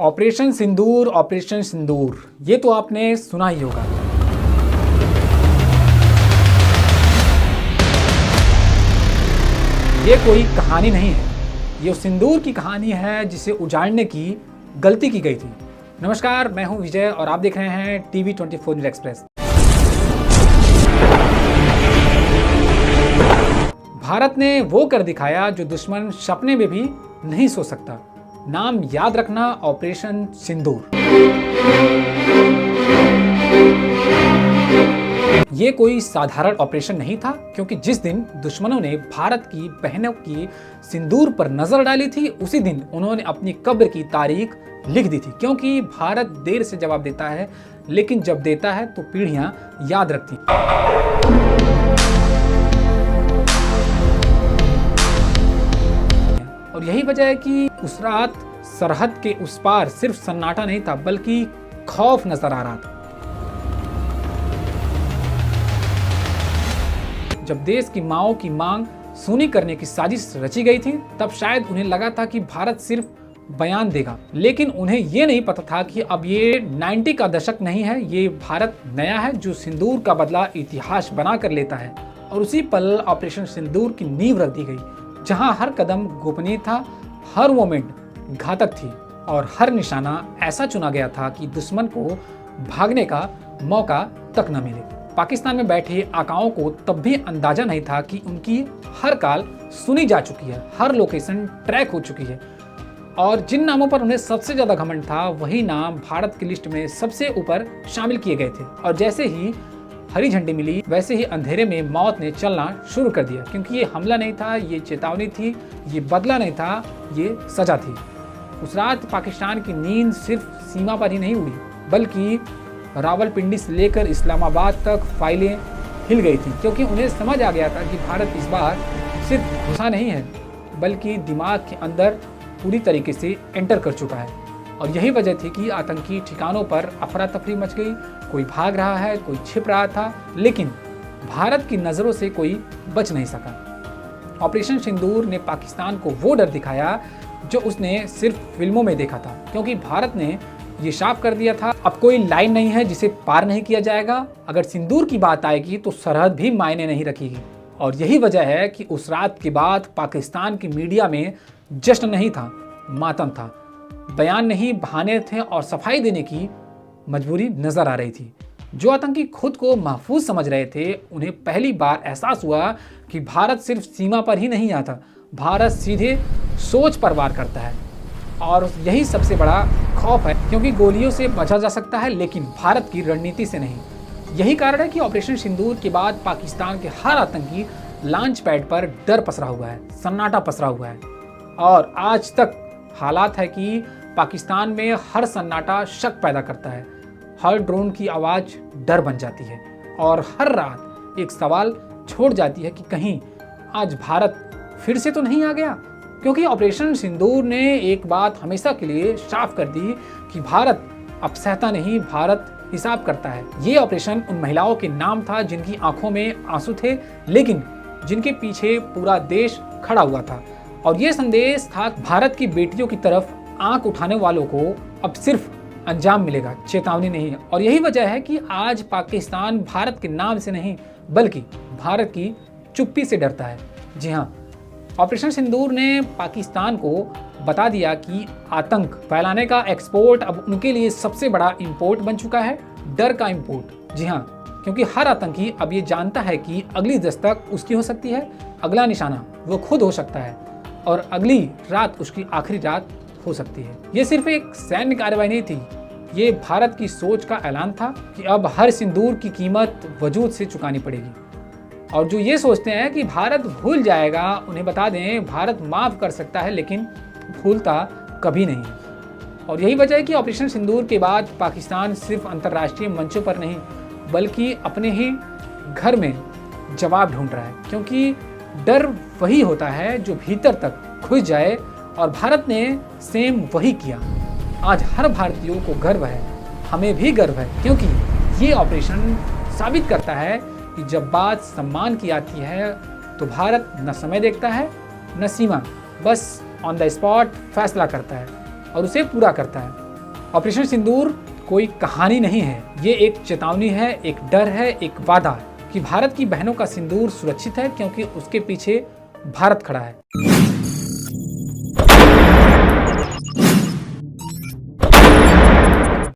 Operation सिंदूर ये तो आपने सुना ही होगा। ये कोई कहानी नहीं है, ये उस सिंदूर की कहानी है जिसे उजाड़ने की गलती की गई थी। नमस्कार, मैं हूं विजय और आप देख रहे हैं टीवी 24 न्यूज़ एक्सप्रेस। भारत ने वो कर दिखाया जो दुश्मन सपने में भी नहीं सोच सकता। नाम याद रखना, ऑपरेशन सिंदूर। ये कोई साधारण ऑपरेशन नहीं था, क्योंकि जिस दिन दुश्मनों ने भारत की बहनों की सिंदूर पर नजर डाली थी, उसी दिन उन्होंने अपनी कब्र की तारीख लिख दी थी। क्योंकि भारत देर से जवाब देता है, लेकिन जब देता है तो पीढ़ियां याद रखती। और यही वजह है कि उस रात सरहद के उस पार सिर्फ सन्नाटा नहीं था, बल्कि खौफ नजर आ रहा था। जब देश की माओं की मांग सुनी करने की साजिश रची गई थी, तब शायद उन्हें लगा था कि भारत सिर्फ बयान देगा, लेकिन उन्हें यह नहीं पता था कि अब ये 90 का दशक नहीं है, ये भारत नया है जो सिंदूर का बदला इतिहास बना कर लेता है। और उसी पल ऑपरेशन सिंदूर की नींव रख दी गई, जहां हर कदम गोपनीय था, हर मोमेंट घातक थी और हर निशाना ऐसा चुना गया था कि दुश्मन को भागने का मौका तक न मिले। पाकिस्तान में बैठे आकाओं को तब भी अंदाजा नहीं था कि उनकी हर कॉल सुनी जा चुकी है, हर लोकेशन ट्रैक हो चुकी है, और जिन नामों पर उन्हें सबसे ज्यादा घमंड था, वही नाम भारत की लिस्ट में सबसे ऊपर शामिल किए गए थे। और जैसे ही हरी झंडी मिली, वैसे ही अंधेरे में मौत ने चलना शुरू कर दिया। क्योंकि ये हमला नहीं था, ये चेतावनी थी, ये बदला नहीं था, ये सजा थी। उस रात पाकिस्तान की नींद सिर्फ सीमा पर ही नहीं उड़ी, बल्कि रावलपिंडी से लेकर इस्लामाबाद तक फाइलें हिल गई थी। क्योंकि उन्हें समझ आ गया था कि भारत इस बार सिर्फ घुसा नहीं है, बल्कि दिमाग के अंदर पूरी तरीके से एंटर कर चुका है। और यही वजह थी कि आतंकी ठिकानों पर अफरा तफरी मच गई। कोई भाग रहा है, कोई छिप रहा था, लेकिन भारत की नज़रों से कोई बच नहीं सका। ऑपरेशन सिंदूर ने पाकिस्तान को वो डर दिखाया जो उसने सिर्फ फिल्मों में देखा था। क्योंकि भारत ने ये साफ कर दिया था, अब कोई लाइन नहीं है जिसे पार नहीं किया जाएगा। अगर सिंदूर की बात आएगी तो सरहद भी मायने नहीं रखेगी। और यही वजह है कि उस रात के बाद पाकिस्तान की मीडिया में जश्न नहीं था, मातम था। बयान नहीं, बहाने थे और सफाई देने की मजबूरी नजर आ रही थी। जो आतंकी खुद को महफूज समझ रहे थे, उन्हें पहली बार एहसास हुआ कि भारत सिर्फ सीमा पर ही नहीं आता, भारत सीधे सोच पर वार करता है। और यही सबसे बड़ा खौफ है, क्योंकि गोलियों से बचा जा सकता है, लेकिन भारत की रणनीति से नहीं। यही कारण है कि ऑपरेशन सिंदूर के बाद पाकिस्तान के हर आतंकी लॉन्च पैड पर डर पसरा हुआ है, सन्नाटा पसरा हुआ है। और आज तक हालात है कि पाकिस्तान में हर सन्नाटा शक पैदा करता है, हर ड्रोन की आवाज़ डर बन जाती है, और हर रात एक सवाल छोड़ जाती है कि कहीं आज भारत फिर से तो नहीं आ गया। क्योंकि ऑपरेशन सिंदूर ने एक बात हमेशा के लिए साफ कर दी कि भारत अब सहता नहीं, भारत हिसाब करता है। ये ऑपरेशन उन महिलाओं के नाम था जिनकी आंखों में आंसू थे, लेकिन जिनके पीछे पूरा देश खड़ा हुआ था। और ये संदेश था, भारत की बेटियों की तरफ आंख उठाने वालों को अब सिर्फ अंजाम मिलेगा, चेतावनी नहीं है। और यही वजह है कि आज पाकिस्तान भारत के नाम से नहीं, बल्कि भारत की चुप्पी से डरता है। जी हाँ, ऑपरेशन सिंदूर ने पाकिस्तान को बता दिया कि आतंक फैलाने का एक्सपोर्ट अब उनके लिए सबसे बड़ा इंपोर्ट बन चुका है, डर का इंपोर्ट। जी हाँ, क्योंकि हर आतंकी अब ये जानता है कि अगली दस्तक उसकी हो सकती है, अगला निशाना वो खुद हो सकता है, और अगली रात उसकी आखिरी रात हो सकती है। ये सिर्फ एक सैन्य कार्रवाई नहीं थी, ये भारत की सोच का ऐलान था कि अब हर सिंदूर की कीमत वजूद से चुकानी पड़ेगी। और जो ये सोचते हैं कि भारत भूल जाएगा, उन्हें बता दें, भारत माफ कर सकता है, लेकिन भूलता कभी नहीं है। और यही वजह है कि ऑपरेशन सिंदूर के बाद पाकिस्तान सिर्फ अंतर्राष्ट्रीय मंचों पर नहीं, बल्कि अपने ही घर में जवाब ढूंढ रहा है। क्योंकि डर वही होता है जो भीतर तक घुस जाए, और भारत ने सेम वही किया। आज हर भारतीयों को गर्व है, हमें भी गर्व है, क्योंकि ये ऑपरेशन साबित करता है कि जब बात सम्मान की आती है तो भारत न समय देखता है न सीमा, बस ऑन द स्पॉट फैसला करता है और उसे पूरा करता है। ऑपरेशन सिंदूर कोई कहानी नहीं है, ये एक चेतावनी है, एक डर है, एक वादा है कि भारत की बहनों का सिंदूर सुरक्षित है क्योंकि उसके पीछे भारत खड़ा है।